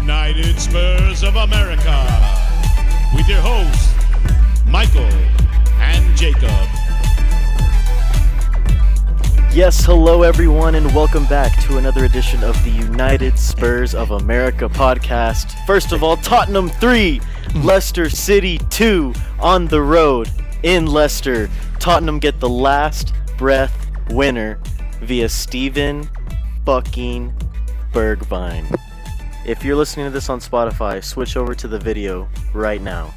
United Spurs of America, with your hosts, Michael and Jacob. Yes, hello everyone, and welcome back to another edition of the United Spurs of America podcast. First of all, Tottenham 3, Leicester City 2 on the road in Leicester. Tottenham get the last breath winner via Steven fucking Bergwijn. If you're listening to this on Spotify, switch over to the video right now.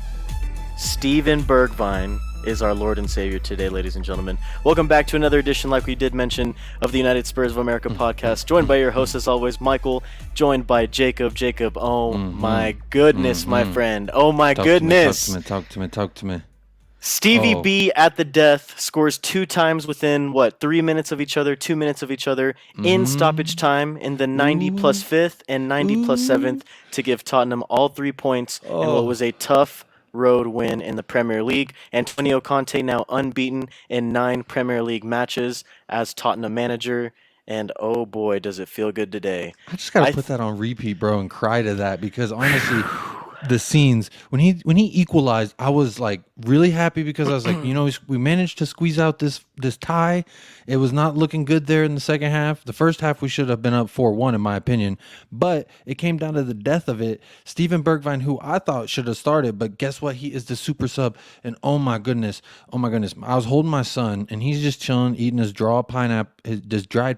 Steven Bergwijn is our Lord and Savior today, ladies and gentlemen. Welcome back to another edition, like we did mention, of the United Spurs of America podcast. Joined by your host, as always, Michael. Joined by Jacob. Jacob, oh my goodness, my friend. Oh my goodness. Talk to me. Stevie B at the death scores 2 times within, 3 minutes of each other, 2 minutes of each other in stoppage time in the 90 plus 5th and 90 plus 7th to give Tottenham all 3 points in what was a tough road win in the Premier League. Antonio Conte now unbeaten in 9 Premier League matches as Tottenham manager. And oh boy, does it feel good today. I just gotta put that on repeat, bro, and cry to that because honestly, the scenes when he equalized, I was like really happy because I was like, we managed to squeeze out this tie. It was not looking good there in the second half. The first half we should have been up 4-1 in my opinion, but it came down to the death of it. Steven Bergwijn, who I thought should have started, but guess what? He is the super sub, and oh my goodness, I was holding my son, and he's just chilling, eating his dried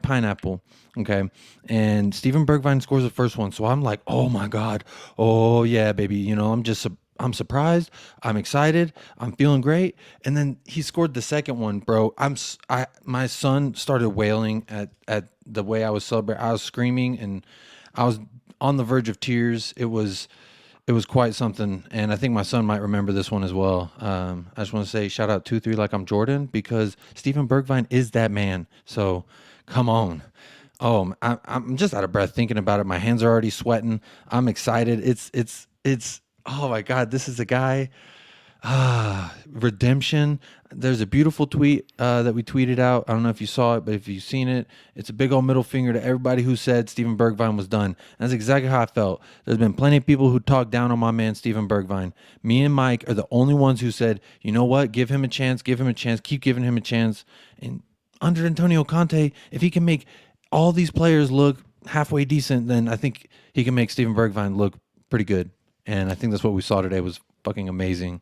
pineapple. Okay, and Steven Bergwijn scores the first one, so I'm like, oh my god, oh yeah, baby, I'm surprised, I'm excited, I'm feeling great, and then he scored the second one, bro. My son started wailing at the way I was celebrating. I was screaming, and I was on the verge of tears. It was quite something, and I think my son might remember this one as well. I just want to say shout out 2-3 like I'm Jordan, because Steven Bergwijn is that man. So come on. Oh, I'm just out of breath thinking about it. My hands are already sweating. I'm excited. It's oh my God, this is a guy. Redemption. There's a beautiful tweet that we tweeted out. I don't know if you saw it, but if you've seen it, it's a big old middle finger to everybody who said Steven Bergwijn was done. And that's exactly how I felt. There's been plenty of people who talked down on my man Steven Bergwijn. Me and Mike are the only ones who said, you know what, give him a chance, keep giving him a chance. And under Antonio Conte, if he can make all these players look halfway decent, then I think he can make Steven Bergwijn look pretty good. And I think that's what we saw today was fucking amazing.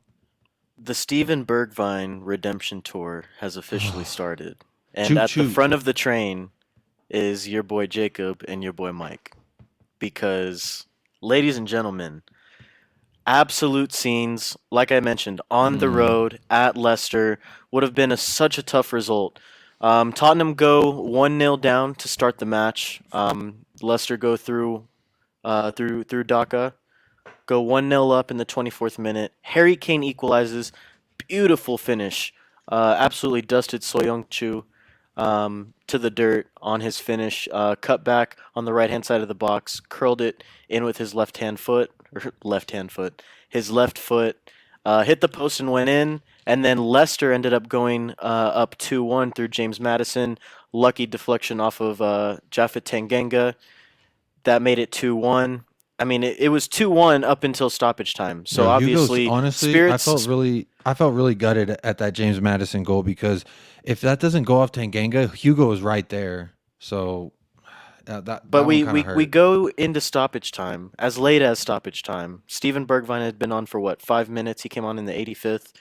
The Steven Bergwijn Redemption Tour has officially started. And Choot, at choot. the front of the train is your boy Jacob and your boy Mike. Because, ladies and gentlemen, absolute scenes, like I mentioned, on the road at Leicester would have been such a tough result. Tottenham go 1-0 down to start the match. Leicester go through Dougherty, go 1-0 up in the 24th minute. Harry Kane equalizes. Beautiful finish. Absolutely dusted Soyuncu to the dirt on his finish. Cut back on the right-hand side of the box. Curled it in with his left foot. His left foot. Hit the post and went in. And then Leicester ended up going up 2-1 through James Maddison. Lucky deflection off of Japhet Tanganga. That made it 2-1. I mean, it was 2-1 up until stoppage time. So obviously, honestly, I felt really gutted at that James Maddison goal, because if that doesn't go off Tanganga, Hugo is right there. So we go into stoppage time, as late as stoppage time. Steven Bergwijn had been on for 5 minutes. He came on in the 85th.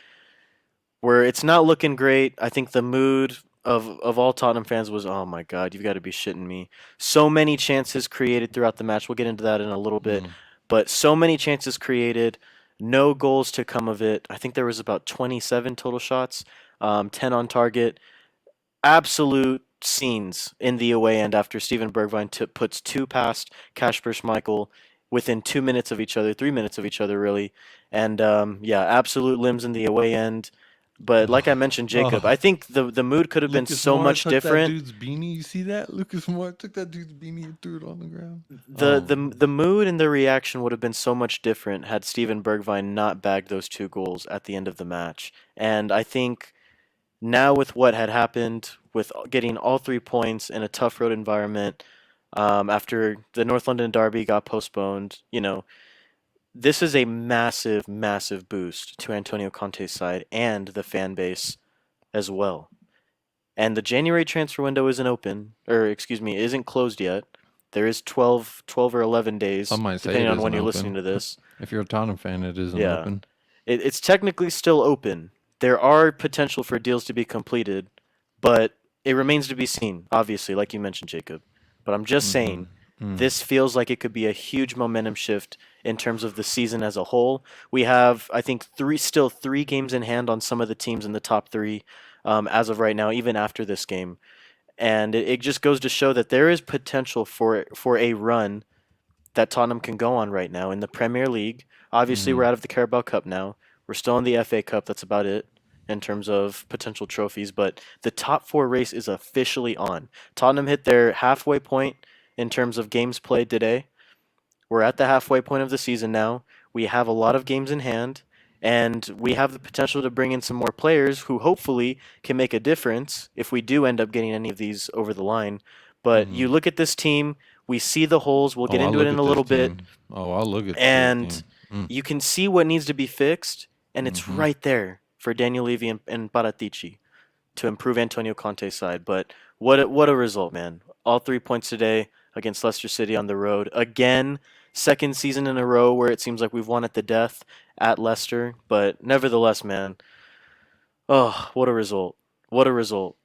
Where it's not looking great. I think the mood of all Tottenham fans was, oh my God, you've got to be shitting me. So many chances created throughout the match. We'll get into that in a little bit. But so many chances created, no goals to come of it. I think there was about 27 total shots, 10 on target. Absolute scenes in the away end after Steven Bergwijn puts 2 past Kasper Schmeichel within 2 minutes of each other, 3 minutes of each other, really. And, absolute limbs in the away end. But like I mentioned, Jacob, Oh, I think the mood could have been Lucas so Moura much took that different. dude's beanie. You see that? Lucas Moura took that dude's beanie and threw it on the ground. The Oh, the the mood and the reaction would have been so much different had Steven Bergwijn not bagged those 2 goals at the end of the match. And I think now with what had happened, with getting all 3 points in a tough road environment, after the North London derby got postponed, this is a massive, massive boost to Antonio Conte's side and the fan base as well. And the January transfer window isn't open, or excuse me, isn't closed yet. There is 12 or 11 days, some might say depending it on when isn't you're listening open. to this. If you're a Tottenham fan, it isn't Yeah, open. it's technically still open. There are potential for deals to be completed, but it remains to be seen, obviously, like you mentioned, Jacob. But I'm just Mm-hmm. saying, this feels like it could be a huge momentum shift in terms of the season as a whole. We have, I think, still 3 games in hand on some of the teams in the top three, as of right now, even after this game. And it just goes to show that there is potential for a run that Tottenham can go on right now in the Premier League. Obviously, we're Mm-hmm. out of the Carabao Cup now. We're still in the FA Cup. That's about it in terms of potential trophies. But the top four race is officially on. Tottenham hit their halfway point in terms of games played today. We're at the halfway point of the season now. We have a lot of games in hand, and we have the potential to bring in some more players who hopefully can make a difference if we do end up getting any of these over the line. But Mm-hmm. you look at this team, we see the holes. We'll Oh, get I'll into it look in at a this little bit, team. Oh, I'll look at this and team. Mm. you can see what needs to be fixed, and it's Mm-hmm. right there for Daniel Levy and Paratici to improve Antonio Conte's side. But what a result, man! All 3 points today against Leicester City on the road again. Second season in a row where it seems like we've won at the death at Leicester, but nevertheless, man, oh, what a result! What a result!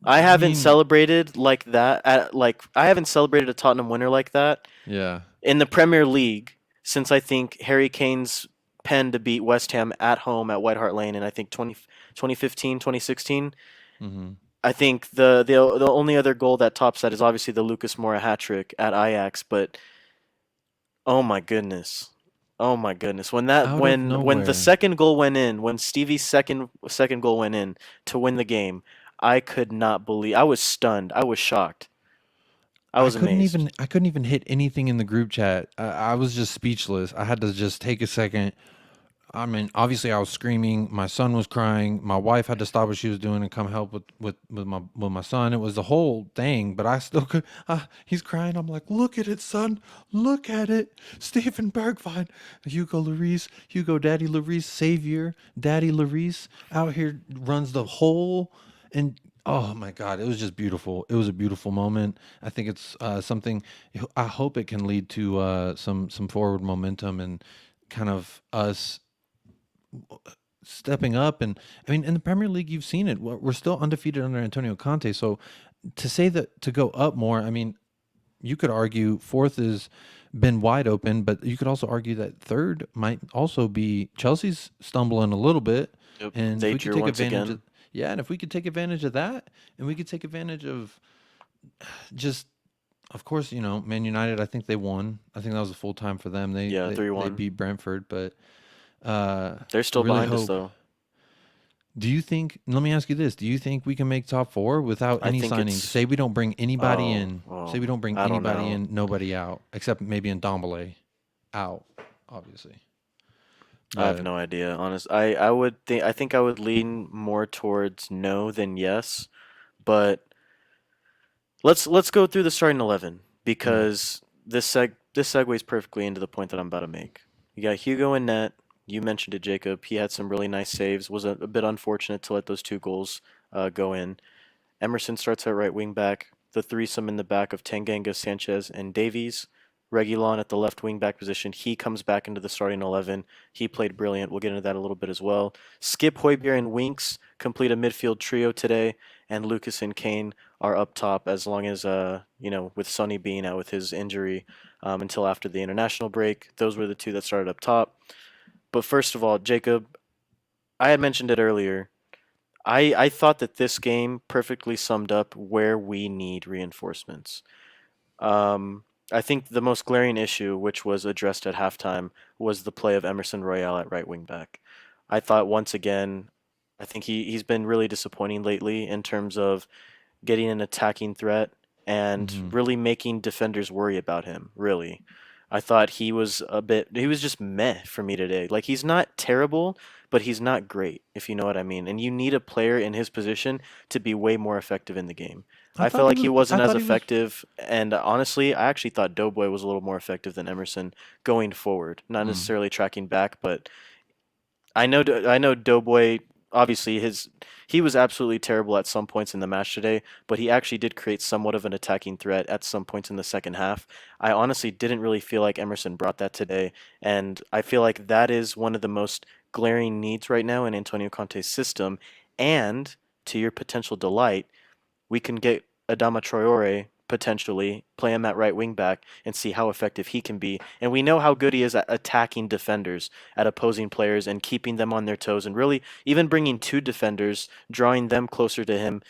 I I haven't mean, celebrated like that. I haven't celebrated a Tottenham winner like that yeah. in the Premier League since I think Harry Kane's pen to beat West Ham at home at White Hart Lane in I think 2015, 2016. Mm-hmm. I think the only other goal that tops that is obviously the Lucas Moura hat trick at Ajax, but oh my goodness. Oh my goodness. When that Out of when the nowhere. second goal went in, when Stevie's second goal went in to win the game, I could not believe. I was stunned. I was shocked. I was amazed. I couldn't even hit anything in the group chat. I was just speechless. I had to just take a second. I mean, obviously I was screaming. My son was crying. My wife had to stop what she was doing and come help with my son. It was the whole thing, but I still could. He's crying. I'm like, look at it, son. Look at it. Stephen Bergwijn, Hugo Daddy Lloris, Savior, Daddy Lloris out here runs the whole and. Oh my God! It was just beautiful. It was a beautiful moment. I think it's something. I hope it can lead to some forward momentum and kind of us stepping up. And I mean, in the Premier League, you've seen it. We're still undefeated under Antonio Conte. So to say that to go up more, I mean, you could argue fourth has been wide open, but you could also argue that third might also be Chelsea's stumbling a little bit. Yep. And if They we could drew take once advantage of, again. yeah, and if we could take advantage of that, and we could take advantage of just, of course, Man United. I think they won. I think that was a full time for them. They Yeah, they, they 3-1. beat Brentford, but They're I still really behind us hope. though. Do you think? Let me ask you this: do you think we can make top four without I any think signings? it's Say we don't bring anybody oh, in. Say we oh, don't bring I don't anybody know. in, nobody out, except maybe in Dombele out, obviously. I have But no idea. Honest, I think I would lean more towards no than yes, but let's go through the starting 11 mm, because this segues perfectly into the point that I'm about to make. You got Hugo and net. You mentioned it, Jacob. He had some really nice saves. Was a bit unfortunate to let those 2 goals go in. Emerson starts at right wing back. The threesome in the back of Tanganga, Sanchez, and Davies. Reguilon at the left wing back position. He comes back into the starting 11. He played brilliant. We'll get into that a little bit as well. Skip, Højbjerg, and Winks complete a midfield trio today, and Lucas and Kane are up top as long as with Sonny being out with his injury until after the international break. Those were the two that started up top. But first of all, Jacob, I had mentioned it earlier. I thought that this game perfectly summed up where we need reinforcements. Um, I think the most glaring issue, which was addressed at halftime, was the play of Emerson Royale at right wing back. I thought once again I think he's been really disappointing lately in terms of getting an attacking threat and Hmm. really making defenders worry about him, really. I thought he was just meh for me today. Like he's not terrible, but he's not great, if you know what I mean. And you need a player in his position to be way more effective in the game. I I felt thought he like he was. I wasn't as thought he was. effective, and honestly, I actually thought Doughboy was a little more effective than Emerson going forward. Not Mm, necessarily tracking back, but I know Doughboy. Obviously, he was absolutely terrible at some points in the match today, but he actually did create somewhat of an attacking threat at some points in the second half. I honestly didn't really feel like Emerson brought that today, and I feel like that is one of the most glaring needs right now in Antonio Conte's system. And to your potential delight, we can get Adama Traore potentially, play him at right wing back, and see how effective he can be. And we know how good he is at attacking defenders, at opposing players, and keeping them on their toes, and really even bringing two defenders, drawing them closer to him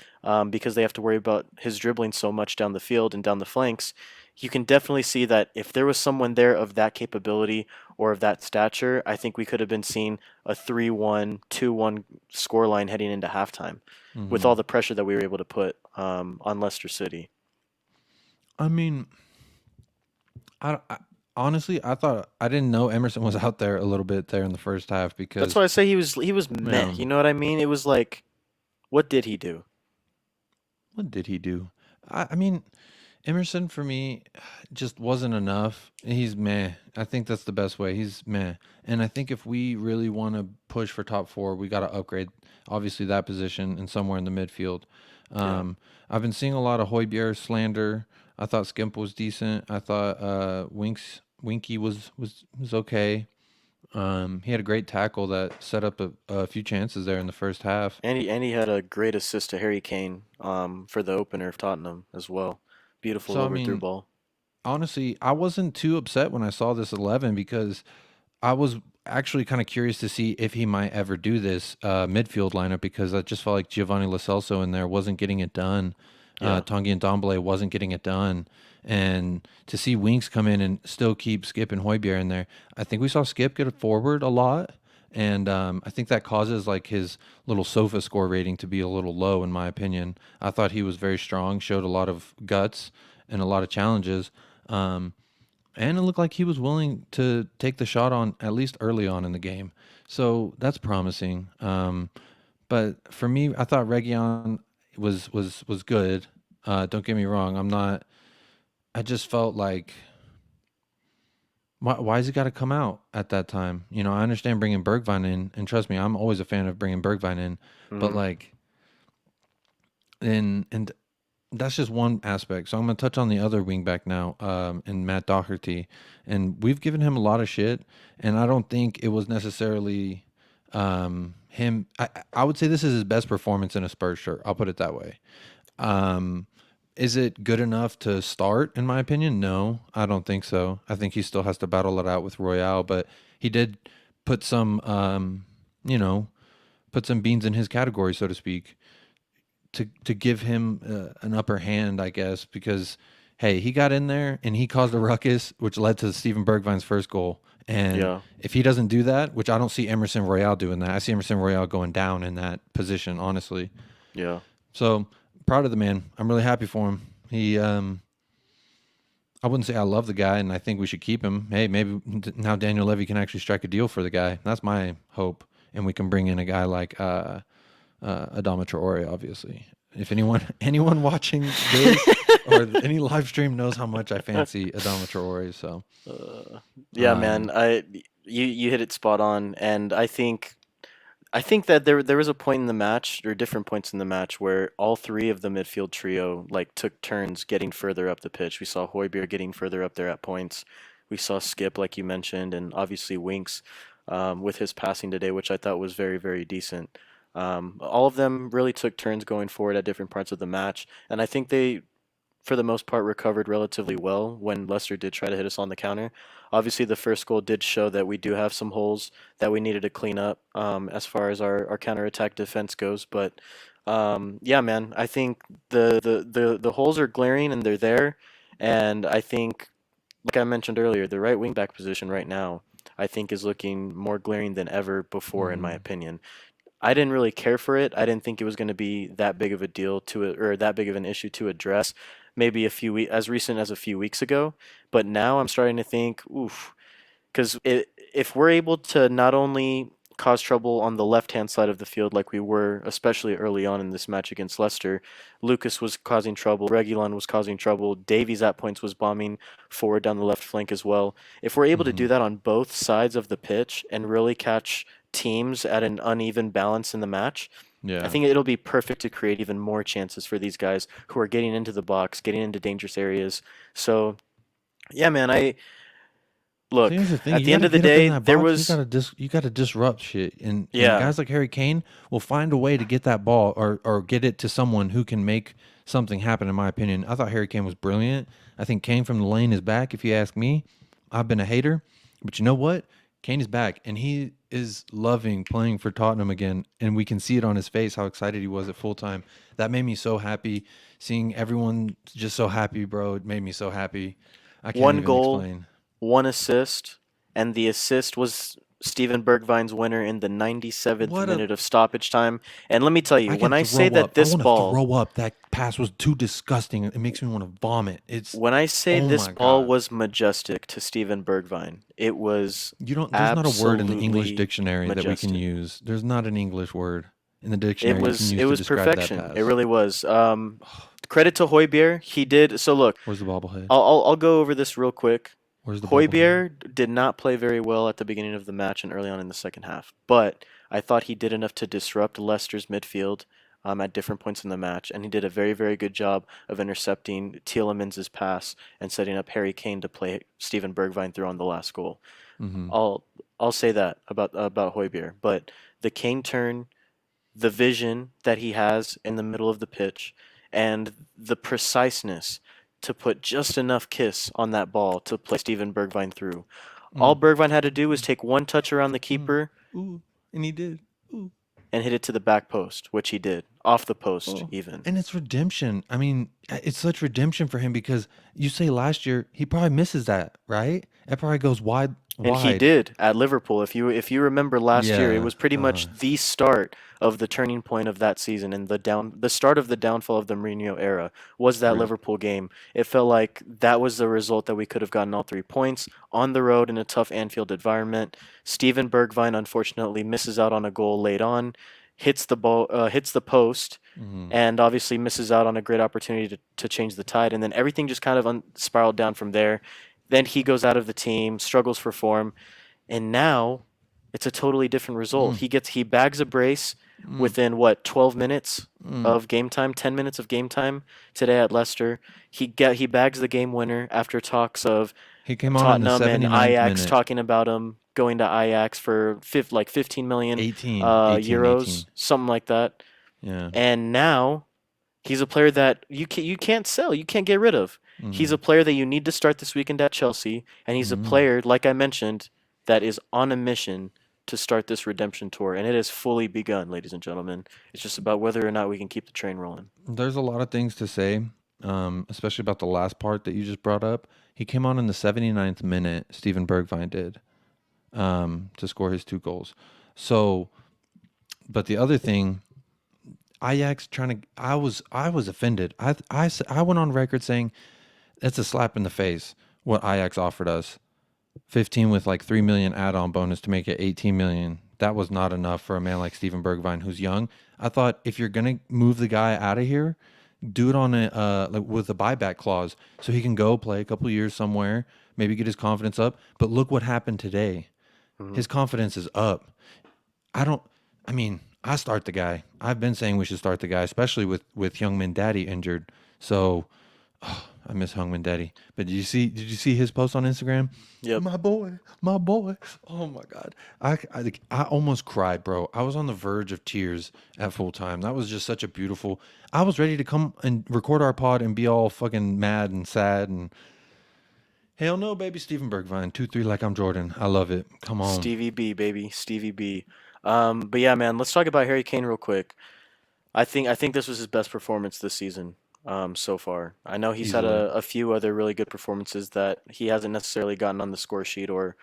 because they have to worry about his dribbling so much down the field and down the flanks. You can definitely see that if there was someone there of that capability or of that stature, I think we could have been seeing a 3-1, 2-1 scoreline heading into halftime with hmm. all the pressure that we were able to put on Leicester City. I mean, I honestly, I thought I didn't know Emerson was out there a little bit there in the first half That's because, why I say he was meh. You know what I mean? It was like, what did he do? what did he do? I mean, Emerson for me just wasn't enough. He's meh. I think that's the best way. He's meh. And I think if we really want to push for top four, we got to upgrade obviously that position and somewhere in the midfield. Yeah. I've been seeing a lot of Højbjerg slander. I thought Skimp was decent. I thought Winky was okay. He had a great tackle that set up a few chances there in the first half. And he had a great assist to Harry Kane for the opener of Tottenham as well. Beautiful So I over through mean, ball. honestly, I wasn't too upset when I saw this 11 because I was actually kind of curious to see if he might ever do this midfield lineup because I just felt like Giovanni Lo Celso in there wasn't getting it done. Yeah. Tanguy and Ndombele wasn't getting it done. And to see Winks come in and still keep Skip and Højbjerg in there, I think we saw Skip get forward a lot. And I think that causes like his little sofa score rating to be a little low, in my opinion. I thought he was very strong, showed a lot of guts and a lot of challenges. Um, and it looked like he was willing to take the shot on at least early on in the game. So that's promising. But for me, I thought Region was good. Don't get me wrong. I'm not. I just felt like why has he got to come out at that time? You know, I understand bringing Bergwijn in, and trust me, I'm always a fan of bringing Bergwijn in. But Hmm. like, and that's just one aspect. So I'm going to touch on the other wingback now, in Matt Dougherty, and we've given him a lot of shit, and I don't think it was necessarily him. I would say this is his best performance in a Spurs shirt. I'll put it that way. Um, is it good enough to start? In my opinion, no, I don't think so. I think he still has to battle it out with Royale, but he did put some, you know, put some beans in his category, so to speak, to give him an upper hand, I guess, because hey, he got in there and he caused a ruckus, which led to Steven Bergwijn's first goal. And Yeah. if he doesn't do that, which I don't see Emerson Royale doing that, I see Emerson Royale going down in that position, honestly. Yeah. So proud of the man. I'm really happy for him. I wouldn't say I love the guy, and I think we should keep him. Hey, maybe now Daniel Levy can actually strike a deal for the guy. That's my hope, and we can bring in a guy like Adama Traore, obviously. If anyone watching this or any live stream knows how much I fancy Adama Traore, so Uh, yeah, man. um, You hit it spot on, and I think that there was a point in the match, or different points in the match, where all three of the midfield trio like took turns getting further up the pitch. We saw Højbjerg getting further up there at points. We saw Skip, like you mentioned, and obviously Winks with his passing today, which I thought was very, very decent. All of them really took turns going forward at different parts of the match, and I think they for the most part, recovered relatively well when Leicester did try to hit us on the counter. Obviously, the first goal did show that we do have some holes that we needed to clean up as far as our counterattack defense goes. But yeah, man, I think the holes are glaring and they're there. And I think, like I mentioned earlier, the right wing back position right now, I think is looking more glaring than ever before, in my mhm. opinion. I didn't really care for it. I didn't think it was going to be that big of a deal to it, or that big of an issue to address. Maybe as recent as a few weeks ago, but now I'm starting to think, oof, because if we're able to not only cause trouble on the left-hand side of the field like we were, especially early on in this match against Leicester, Lucas was causing trouble, Reguilon was causing trouble, Davies at points was bombing forward down the left flank as well. If we're able to Hmm. do that on both sides of the pitch and really catch teams at an uneven balance in the match, I Yeah. think it'll be perfect to create even more chances for these guys who are getting into the box, getting into dangerous areas. So, yeah, man, See, look, here's the thing: at you the got end to of the get up in day, that there box. You was, you got to disrupt shit, and yeah, guys like Harry Kane will find a way to get that ball or get it to someone who can make something happen. In my opinion, I thought Harry Kane was brilliant. I think Kane from the lane is back. If you ask me, I've been a hater, but you know what? Kane is back, and he is loving playing for Tottenham again, and we can see it on his face how excited he was at full time. That made me so happy. Seeing everyone just so happy, bro. It made me so happy. I can't one even goal, explain. one assist, and the assist was Steven Bergwijn's winner in the 97th What a minute of stoppage time. And let me tell you, I when can I say throw that up. I this want to ball, throw up. That pass was too disgusting. It makes me want to vomit. It's when I say oh this my ball god. was majestic to Steven Bergwijn, it was You don't there's not a word in the English absolutely dictionary that we can majestic. use. There's not an English word in the dictionary you can It use to was describe that perfection. It pass. really was. Credit to Højbjerg. He did. So look, Where's the bobblehead? I'll go over this real quick. Where's the bobblehead? Højbjerg did not play very well at the beginning of the match and early on in the second half, but I thought he did enough to disrupt Leicester's midfield at different points in the match, and he did a very, very good job of intercepting Tielemans' pass and setting up Harry Kane to play Steven Bergwijn through on the last goal. Mm-hmm. I'll I'll say that about Højbjerg, but the Kane turn, the vision that he has in the middle of the pitch, and the preciseness to put just enough kiss on that ball to play Steven Bergwijn through. All Mm. Bergwijn had to do was take one touch around the Mm. keeper Ooh. And he did. Ooh. and hit it to the back post, which he did, off the post Oh. even. And it's redemption. I mean, it's such redemption for him because you say last year he probably misses that, right? It probably goes And he wide. did at Liverpool. If you remember last year, it Yeah. was pretty much the start of the turning point of that season and the start of the downfall of the Mourinho era was that Rip. Liverpool game. It felt like that was the result that we could have gotten all 3 points on the road in a tough Anfield environment. Steven Bergwijn unfortunately misses out on a goal late on, hits the post, Mm-hmm. and obviously misses out on a great opportunity to change the tide. And then everything just kind of spiraled down from there. Then he goes out of the team, struggles for form, and now it's a totally different result. Mm. He bags a brace Mm. within what 12 minutes Mm. of game time, 10 minutes of game time today at Leicester. He bags the game winner after talks of He came on in the Tottenham and 79th Ajax minute. talking about him going to Ajax for 15 million 18, euros, 18. something like that. Yeah. And now he's a player that you can't sell, you can't get rid of. He's Mm. a player that you need to start this weekend at Chelsea, and he's a Mm. player, like I mentioned, that is on a mission to start this redemption tour, and it has fully begun, ladies and gentlemen. It's just about whether or not we can keep the train rolling. There's a lot of things to say, especially about the last part that you just brought up. He came on in the 79th minute, Steven Bergwijn did, to score his 2 goals. So, but the other thing, Ajax trying to, I was offended. I went on record saying it's a slap in the face what Ajax offered us. 15 with like 3 million add-on bonus to make it 18 million. That was not enough for a man like Steven Bergwijn who's young. I thought if you're gonna move the guy out of here, do it on a like with a buyback clause so he can go play a couple years somewhere, maybe get his confidence up. But look what happened today. Mhm. His confidence is up. I mean, I start the guy. I've been saying we should start the guy, especially with Youngman Daddy injured. So I miss Hungman Daddy. But did you see his post on Instagram? Yep. My boy, my boy. Oh my God. I almost cried, bro. I was on the verge of tears at full time. That was just such a beautiful. I was ready to come and record our pod and be all fucking mad and sad and hell no, baby. Steven Bergwijn, 2-3 like I'm Jordan. I love it. Come on. Stevie B, baby, Stevie B. But yeah, man, let's talk about Harry Kane real quick. I think this was his best performance this season so far. I know he's had Easily. a few other really good performances that he hasn't necessarily gotten on the score sheet or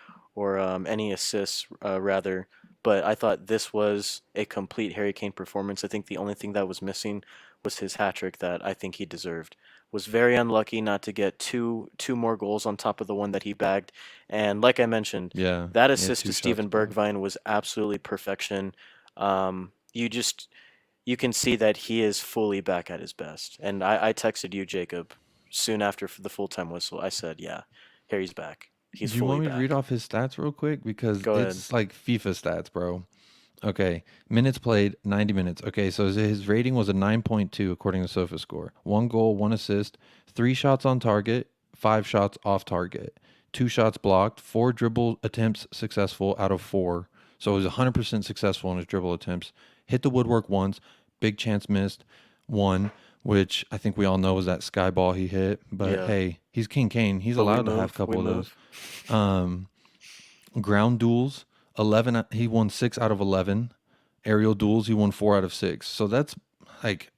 any assists rather, but I thought this was a complete Harry Kane performance. I think the only thing that was missing was his hat trick that I think he deserved. Was very unlucky not to get two more goals on top of the one that he bagged. And like I mentioned, Yeah, that he had assist 2 to shots Steven blocked. Bergwijn was absolutely perfection. You just you can see that he is fully back at his best. And I texted you, Jacob, soon after the full time whistle. I said, "Yeah, Harry's back. He's Do you fully want me to read back." off his stats real quick? Because Go ahead. it's like FIFA stats, bro. Okay, minutes played, 90 minutes. Okay, so his rating was a 9.2 according to SofaScore. 1 goal, 1 assist, 3 shots on target, 5 shots off target, 2 shots blocked, 4 dribble attempts successful out of 4. So he was 100% successful in his dribble attempts. Hit the woodwork once, big chance missed, 1, which I think we all know was that sky ball he hit. But Yeah. hey, he's King Kane. He's But we allowed to have a move. We couple of those. move. Um, Ground duels, 11. He won 6 out of 11. Aerial duels, he won 4 out of 6. So that's like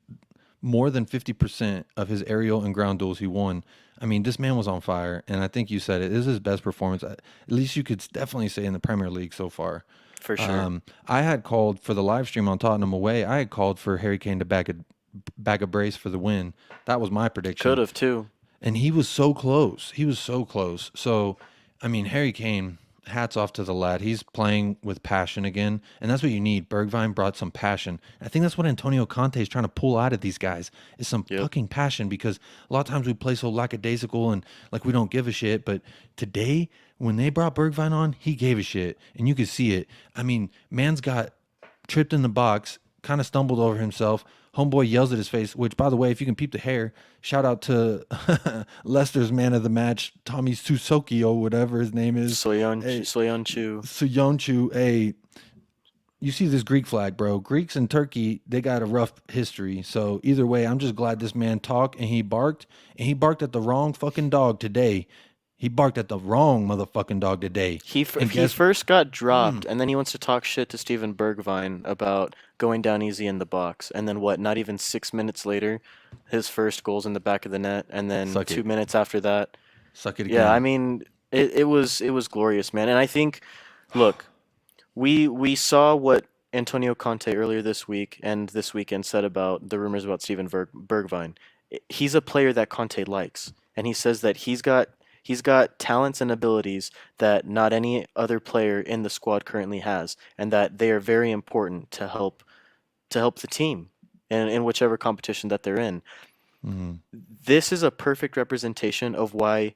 more than 50% of his aerial and ground duels he won. I mean, this man was on fire, and I think you said it. This is his best performance, at least you could definitely say in the Premier League so far. For sure. I had called for the live stream on Tottenham away. I had called for Harry Kane to bag a brace for the win. That was my prediction. Could have too. And he was so close. He was so close. So, I mean, Harry Kane, hats off to the lad. He's playing with passion again, and that's what you need. Bergwijn brought some passion. I think that's what Antonio Conte is trying to pull out of these guys is some Yep. fucking passion, because a lot of times we play so lackadaisical and like we don't give a shit. But today, when they brought Bergwijn on, he gave a shit, and you could see it. I mean, man's got tripped in the box, kind of stumbled over himself. Homeboy yells at his face, which, by the way, if you can peep the hair, shout out to Leicester's man of the match, Tommy Susoki or whatever his name is. Soyeonchu. Suyonchu, hey, you see this Greek flag, bro. Greeks and Turkey, they got a rough history. So either way, I'm just glad this man talked and he barked at the wrong fucking dog today. He barked at the wrong motherfucking dog today. He And he guess- first got dropped, and then he wants to talk shit to Steven Bergwijn about going down easy in the box. And then what? Not even 6 minutes later, his first goal's in the back of the net, and then Suck it. 2 minutes after that. Suck it again. Yeah, I mean, it was glorious, man. And I think, look, we saw what Antonio Conte earlier this week and this weekend said about the rumors about Steven Bergwijn. He's a player that Conte likes, and he says that he's got talents and abilities that not any other player in the squad currently has, and that they are very important to help the team in whichever competition that they're in. Mhm. This is a perfect representation of why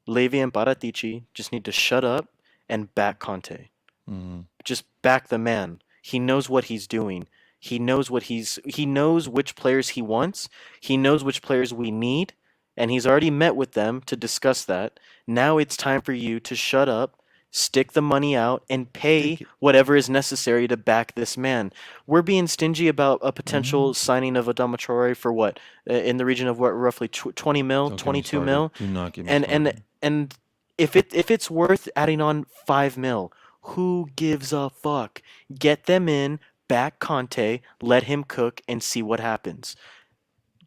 Levy and Paratici just need to shut up and back Conte. Mhm. Just back the man. He knows what he's doing. He knows which players he wants. He knows which players we need, and he's already met with them to discuss that. Now it's time for you to shut up, stick the money out, and pay Stick it. whatever is necessary to back this man. We're being stingy about a potential Mm-hmm. signing of Adama Traore for what? In the region of what, roughly 20 mil, Don't get me 22 started. mil? Do not get me And started. and if it's worth adding on 5 mil, who gives a fuck? Get them in, back Conte, let him cook, and see what happens.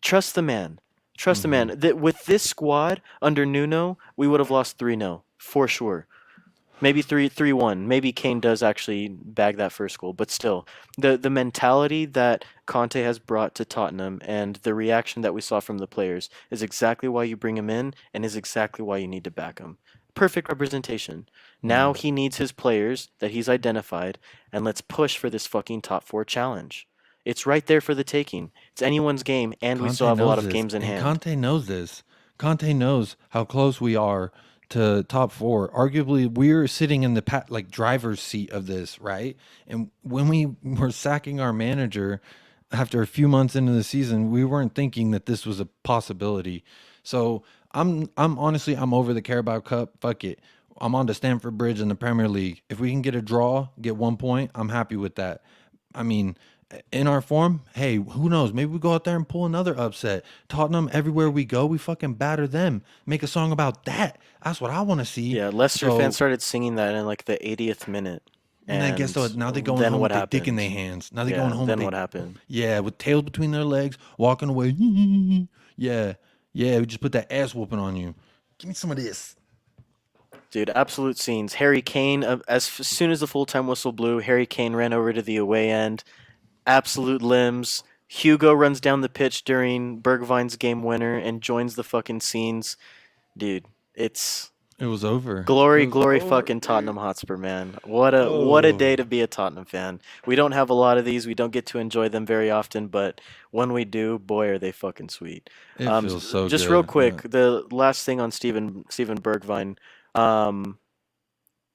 Trust the man. Trust the man. With this squad under Nuno, we would have lost 3-0 for sure. Maybe 3-1. Maybe Kane does actually bag that first goal, but still, the mentality that Conte has brought to Tottenham and the reaction that we saw from the players is exactly why you bring him in, and is exactly why you need to back him. Perfect representation. Now he needs his players that he's identified, and let's push for this fucking top 4 challenge. It's right there for the taking. It's anyone's game, and we Conte still have a lot knows of this, games in and hand. Conte knows this. Conte knows how close we are to top 4. Arguably, we're sitting in the driver's seat of this, right? And when we were sacking our manager after a few months into the season, we weren't thinking that this was a possibility. So I'm honestly, I'm over the Carabao Cup. Fuck it. I'm on to Stamford Bridge in the Premier League. If we can get a draw, get 1 point, I'm happy with that. I mean, in our form, hey, who knows? Maybe we go out there and pull another upset. Tottenham, everywhere we go, we fucking batter them. Make a song about that. That's what I want to see. Yeah, Leicester So- fans started singing that in like the 80th minute. And I guess now they're going then home what with their dick in happened? their hands. Now they're Yeah, going home. then with what they- happened? Yeah, with tails between their legs, walking away. Yeah, we just put that ass whooping on you. Give me some of this. Dude, absolute scenes. Harry Kane, soon as the full-time whistle blew, Harry Kane ran over to the away end. Absolute limbs. Hugo runs down the pitch during Bergwijn's game winner and joins the fucking scenes. Dude, it's It was over. It glory, was glory, over, fucking Tottenham dude. Hotspur, man. What a day Oh, to be a Tottenham fan. We don't have a lot of these. We don't get to enjoy them very often, but when we do, boy, are they fucking sweet. it feels so Just real good. quick, the last thing on Steven Bergwijn, um,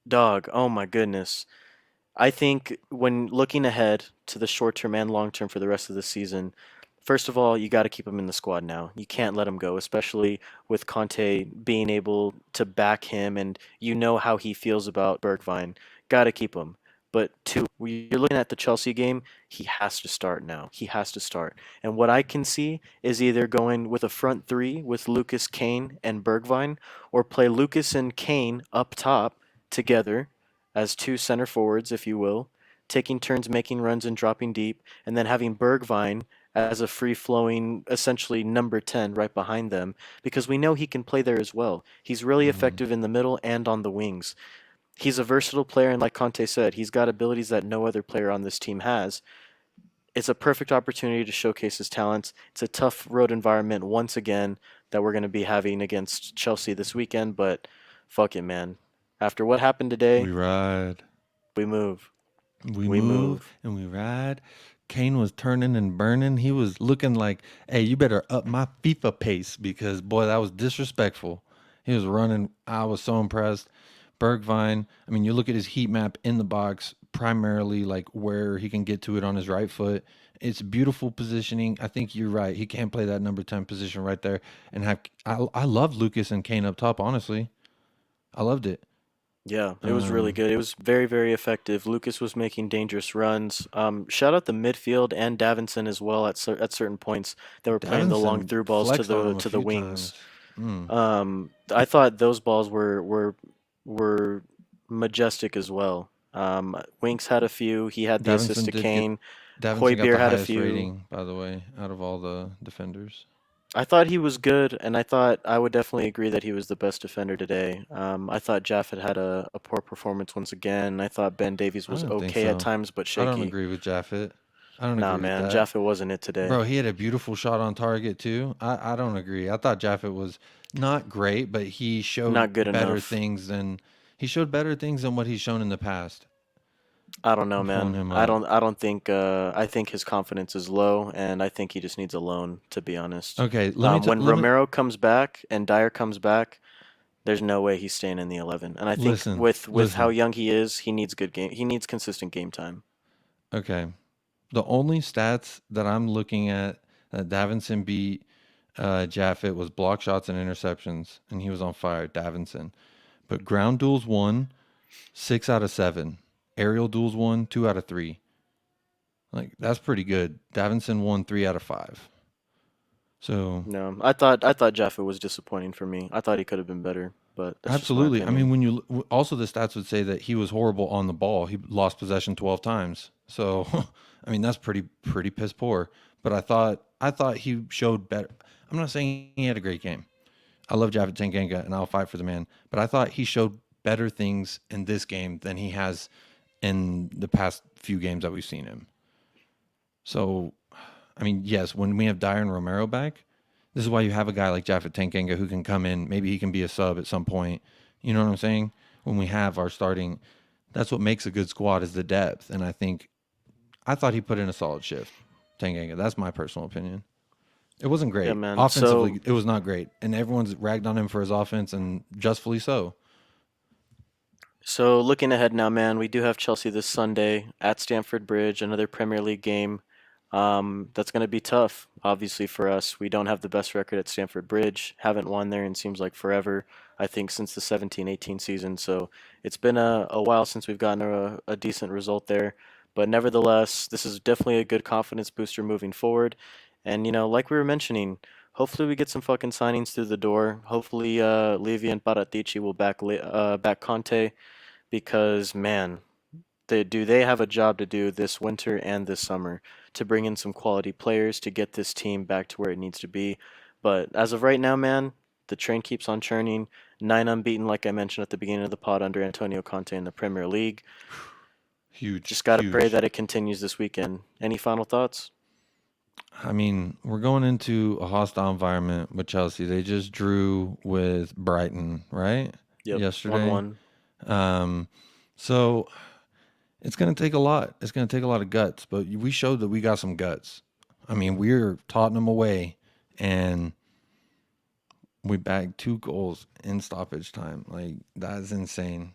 dog. Oh my goodness. I think when looking ahead to the short term and long term for the rest of the season, first of all, you got to keep him in the squad now. You can't let him go, especially with Conte being able to back him, and you know how he feels about Bergwijn. Got to keep him. But two, when you're looking at the Chelsea game, he has to start now. He has to start. And what I can see is either going with a front three with Lucas, Kane, and Bergwijn, or play Lucas and Kane up top together as two center forwards, if you will, taking turns making runs and dropping deep, and then having Bergwijn as a free flowing, essentially number 10 right behind them, because we know he can play there as well. He's really Mhm. effective in the middle and on the wings. He's a versatile player, and like Conte said, he's got abilities that no other player on this team has. It's a perfect opportunity to showcase his talents. It's a tough road environment once again that we're going to be having against Chelsea this weekend, but fuck it, man. After what happened today, We ride. we move. We We move move. and we ride. Kane was turning and burning. He was looking like, hey, you better up my FIFA pace because, boy, that was disrespectful. He was running. I was so impressed. Bergwijn, I mean, you look at his heat map in the box, primarily like where he can get to it on his right foot. It's beautiful positioning. I think you're right. He can't play that number 10 position right there. And I love Lucas and Kane up top, honestly. I loved it. Yeah, it was really Um, good. It was very, very effective. Lucas was making dangerous runs. Shout out the midfield and Davinson as well at certain points. They were playing the long Davinson through balls to flexed on him a the few wings. times. Mm. I thought those balls were majestic as well. Winks had a few. He had the assist Davinson to did get Kane. Davinson got Hoybier the had a highest few. rating, by the way, out of all the defenders. I thought he was good, and I thought I would definitely agree that he was the best defender today. I thought Jaffet had a poor performance once again. I thought Ben Davies I was don't think okay at so. times, but I don't shaky. agree with Jaffet. I don't Nah, agree with man, that. Jaffet wasn't it today. Bro, he had a beautiful shot on target too. I don't agree. I thought Jaffet was not great, but Not good enough. he showed better things than what he's shown in the past. I don't know, I'm pulling man. him up. I don't think I think his confidence is low, and I think he just needs a loan, to be honest. Okay, When let me Romero comes back and Dyer comes back, there's no way he's staying in the 11. And I think listen. with how Listen. young he is, he needs good game. He needs consistent game time. Okay. The only stats that I'm looking at that Davinson beat Jaffet was block shots and interceptions, and he was on fire, Davinson. But ground duels won 6 out of 7. Aerial duels won 2 out of 3. Like that's pretty good. Davinson won 3 out of 5. So No, I thought Jaffa was disappointing for me. I thought he could have been better, but that's just my absolutely. I mean, opinion. when also the stats would say that he was horrible on the ball. He lost possession 12 times. So I mean that's pretty piss poor. But I thought he showed better. I'm not saying he had a great game. I love Javid Tanganga and I'll fight for the man. But I thought he showed better things in this game than he has in the past few games that we've seen him. So, I mean, yes, when we have Dyer and Romero back, this is why you have a guy like Jaffet Tanganga who can come in. Maybe he can be a sub at some point. You know what I'm saying? When we have our starting, that's what makes a good squad is the depth. And I thought he put in a solid shift, Tanganga. That's my personal opinion. It wasn't Yeah, great. man. Offensively, it was not great. And everyone's ragged on him for his offense, and justfully so. So looking ahead now, man, we do have Chelsea this Sunday at Stamford Bridge, another Premier League game. That's going to be tough, obviously, for us. We don't have the best record at Stamford Bridge, haven't won there in seems like forever, I think since the 17-18 season. So it's been a while since we've gotten a decent result there. But nevertheless, this is definitely a good confidence booster moving forward. And, like we were mentioning, hopefully we get some fucking signings through the door. Hopefully, Levy and Paratici will back Conte because, man, they have a job to do this winter and this summer to bring in some quality players to get this team back to where it needs to be. But as of right now, man, the train keeps on churning. 9 unbeaten, like I mentioned at the beginning of the pod, under Antonio Conte in the Premier League. Huge. Just got to huge. pray that it continues this weekend. Any final thoughts? I mean, we're going into a hostile environment with Chelsea. They just drew with Brighton, right? Yep. Yesterday. 1-1. So it's going to take a lot. It's going to take a lot of guts, but we showed that we got some guts. I mean, we're Tottenham away, and we bagged 2 goals in stoppage time. Like, that's insane.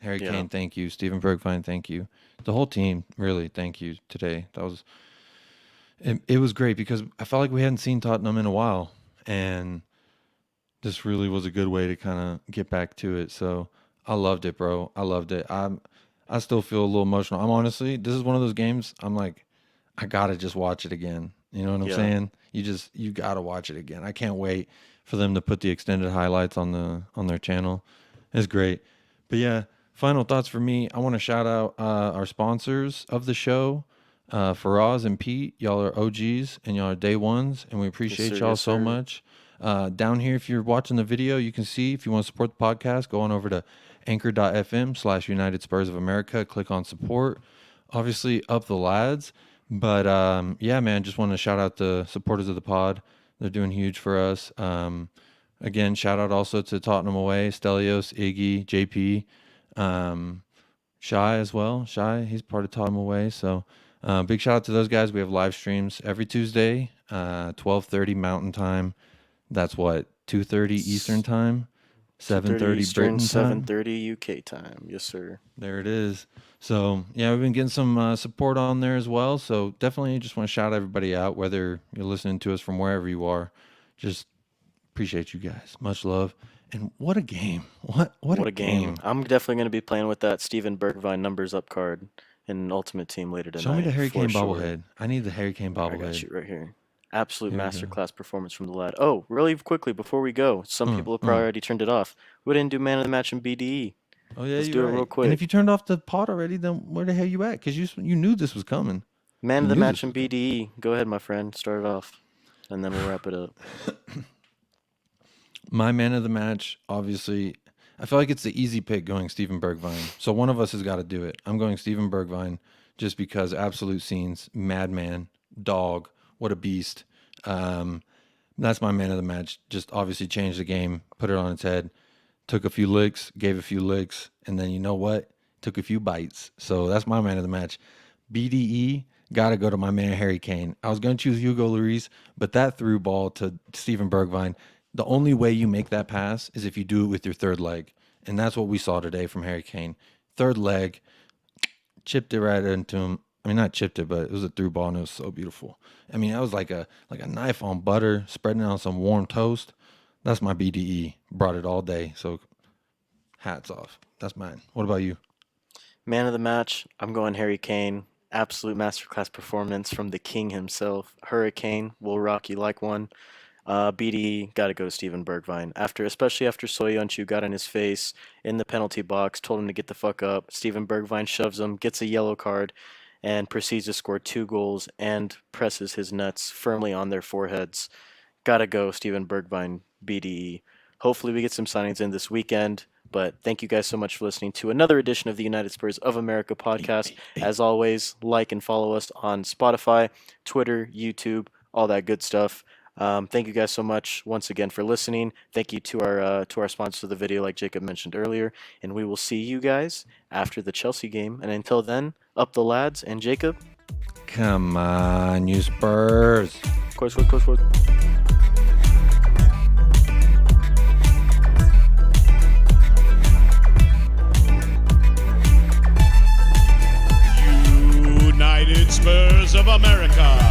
Harry Kane, thank you. Steven Bergwijn, thank you. The whole team, really, thank you today. That was it was great because I felt like we hadn't seen Tottenham in a while, and this really was a good way to kind of get back to it. So I loved it, bro. I loved it. I still feel a little emotional. I'm honestly, this is one of those games I'm like, I gotta just watch it again. You know what I'm saying? You gotta watch it again. I can't wait for them to put the extended highlights on their channel. It's great. But yeah, final thoughts for me. I want to shout out our sponsors of the show. Faraz and Pete, y'all are OGs and y'all are day ones, and we appreciate y'all so much. Down here, if you're watching the video, you can see if you want to support the podcast, go on over to anchor.fm/United Spurs of America. Click on support. Obviously, up the lads. But yeah, man, just want to shout out the supporters of the pod. They're doing huge for us. Again, shout out also to Tottenham away, Stelios, Iggy, JP, Shy as well. Shy, he's part of Tottenham away. So big shout out to those guys. We have live streams every Tuesday, 12:30 Mountain Time. That's what, 2:30 Eastern Time, 7:30 Britain time, 7:30 UK time. Yes, sir. There it is. So yeah, we've been getting some support on there as well. So definitely just want to shout everybody out, whether you're listening to us from wherever you are. Just appreciate you guys. Much love. And what a game! What a game! I'm definitely going to be playing with that Steven Bergwijn numbers up card in Ultimate Team later tonight. Show me the Harry Kane sure. bobblehead. I need the Harry Kane bobblehead. I got you right here. Absolute masterclass performance from the lad. Oh, really quickly before we go, some people have probably already turned it off. We didn't do man of the match in BDE. Oh yeah, let's do it real quick. And if you turned off the pod already, then where the hell you at? Because you knew this was coming. Man of the match in BDE. Go ahead, my friend. Start it off, and then we'll wrap it up. My man of the match, obviously, I feel like it's the easy pick going Steven Bergwijn. So one of us has got to do it. I'm going Steven Bergwijn just because absolute scenes, madman, dog, what a beast. That's my man of the match. Just obviously changed the game, put it on its head, took a few licks, gave a few licks, and then you know what? Took a few bites. So that's my man of the match. BDE, got to go to my man Harry Kane. I was going to choose Hugo Lloris, but that through ball to Steven Bergwijn, the only way you make that pass is if you do it with your third leg. And that's what we saw today from Harry Kane. Third leg, chipped it right into him. I mean, not chipped it, but it was a through ball, and it was so beautiful. I mean, that was like a knife on butter, spreading it on some warm toast. That's my BDE. Brought it all day, so hats off. That's mine. What about you? Man of the match, I'm going Harry Kane. Absolute masterclass performance from the king himself. Hurricane will rock you like one. BDE, got to go to Steven Bergwijn. Especially after Soyuncu got in his face in the penalty box, told him to get the fuck up. Steven Bergwijn shoves him, gets a yellow card, and proceeds to score 2 goals and presses his nuts firmly on their foreheads. Gotta go, Steven Bergwijn, BDE. Hopefully we get some signings in this weekend, but thank you guys so much for listening to another edition of the United Spurs of America podcast. As always, like and follow us on Spotify, Twitter, YouTube, all that good stuff. Thank you guys so much once again for listening. Thank you to our sponsor of the video, like Jacob mentioned earlier, and we will see you guys after the Chelsea game. And until then, up the lads. And Jacob, come on, you Spurs. Course. United Spurs of America.